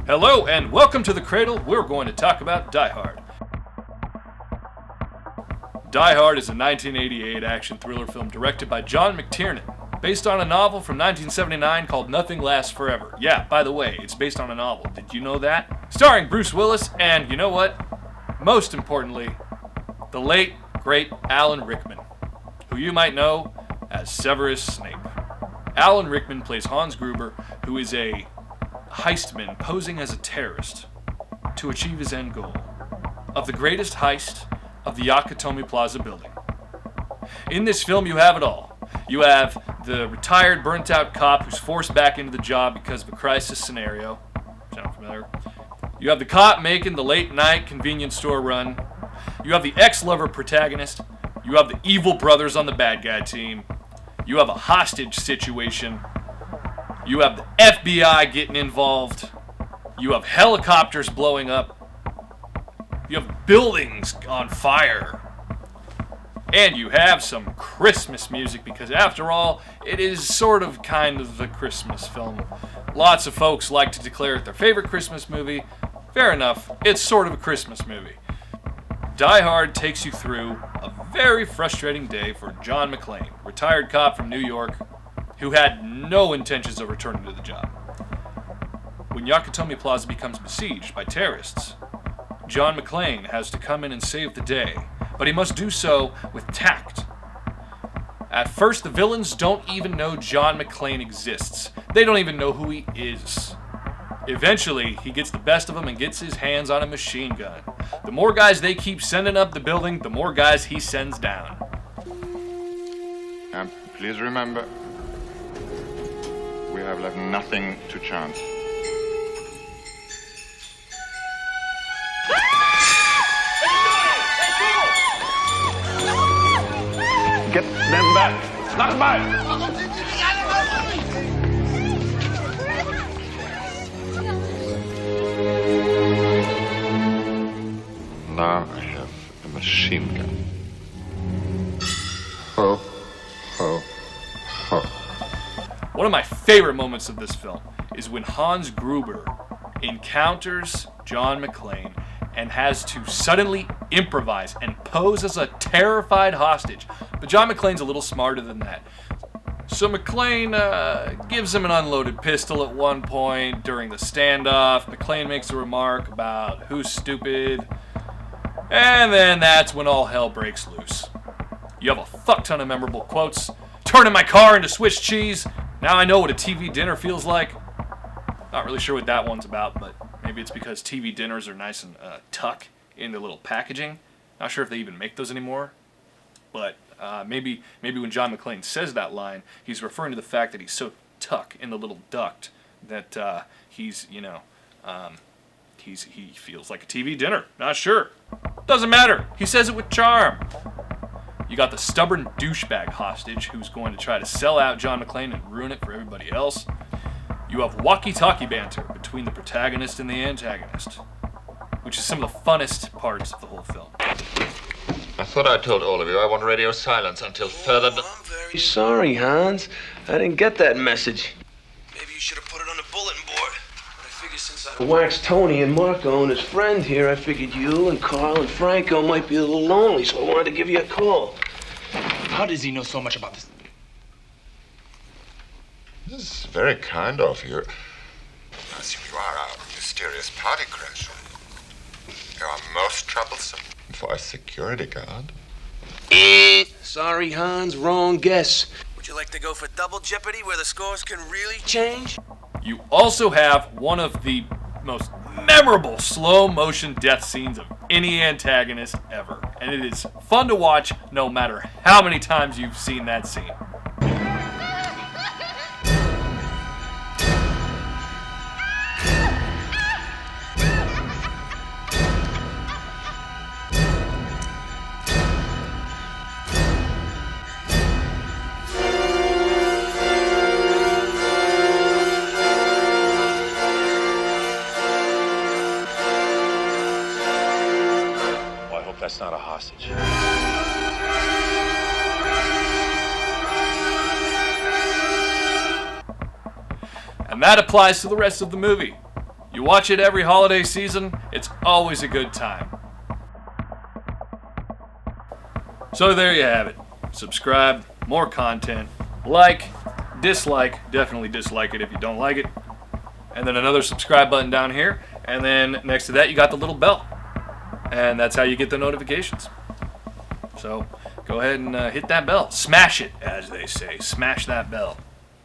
Hello and welcome to the Cradle. We're going to talk about Die Hard. Die Hard is a 1988 action thriller film directed by John McTiernan, based on a novel from 1979 called Nothing Lasts Forever. Yeah, by the way, it's based on a novel. Did you know that? Starring Bruce Willis and, you know what? Most importantly, the late, great Alan Rickman, who you might know as Severus Snape. Alan Rickman plays Hans Gruber, who is a heistman posing as a terrorist to achieve his end goal of the greatest heist of the Nakatomi Plaza building. In this film, you have it all. You have the retired, burnt-out cop who's forced back into the job because of a crisis scenario. Sound familiar? You have the cop making the late-night convenience store run. You have the ex-lover protagonist. You have the evil brothers on the bad guy team. You have a hostage situation. You have the FBI getting involved. You have helicopters blowing up. You have buildings on fire. And you have some Christmas music because, after all, it is sort of kind of a Christmas film. Lots of folks like to declare it their favorite Christmas movie. Fair enough, it's sort of a Christmas movie. Die Hard takes you through a very frustrating day for John McClane, retired cop from New York, who had no intentions of returning to the job. When Nakatomi Plaza becomes besieged by terrorists, John McClane has to come in and save the day, but he must do so with tact. At first, the villains don't even know John McClane exists. They don't even know who he is. Eventually, he gets the best of them and gets his hands on a machine gun. The more guys they keep sending up the building, the more guys he sends down. And please remember, we have left nothing to chance. Get them back! Not back! Now I have a machine gun. Ho, ho, ho. One of my favorite moments of this film is when Hans Gruber encounters John McClane and has to suddenly improvise and pose as a terrified hostage. But John McClane's a little smarter than that. So McClane gives him an unloaded pistol at one point during the standoff. McClane makes a remark about who's stupid. And then that's when all hell breaks loose. You have a fuck ton of memorable quotes. Turning my car into Swiss cheese. Now I know what a TV dinner feels like. Not really sure what that one's about, but maybe it's because TV dinners are nice and tuck into little packaging. Not sure if they even make those anymore. But maybe when John McClane says that line, he's referring to the fact that he's so tuck in the little duct that he feels like a TV dinner. Not sure. Doesn't matter. He says it with charm. You got the stubborn douchebag hostage who's going to try to sell out John McClane and ruin it for everybody else. You have walkie-talkie banter between the protagonist and the antagonist, which is some of the funnest parts of the whole film. I thought I told all of you I want radio silence until further... I'm very sorry, Hans. I didn't get that message. Maybe you should have put it on the bulletin board. I figured since I waxed Tony and Marco and his friend here, I figured you and Carl and Franco might be a little lonely, so I wanted to give you a call. How does he know so much about this? This is very kind of you. I assume you are a mysterious party crasher. You are most troublesome for a security guard. Sorry, Hans, wrong guess. Would you like to go for double jeopardy where the scores can really change? You also have one of the most memorable slow-motion death scenes of any antagonist ever. And it is fun to watch no matter how many times you've seen that scene. That's not a hostage. And that applies to the rest of the movie. You watch it every holiday season, it's always a good time. So there you have it. Subscribe, more content, like, dislike, definitely dislike it if you don't like it, and then another subscribe button down here, and then next to that you got the little bell, and that's how you get the notifications. So go ahead and hit that bell. Smash it, as they say. Smash that bell.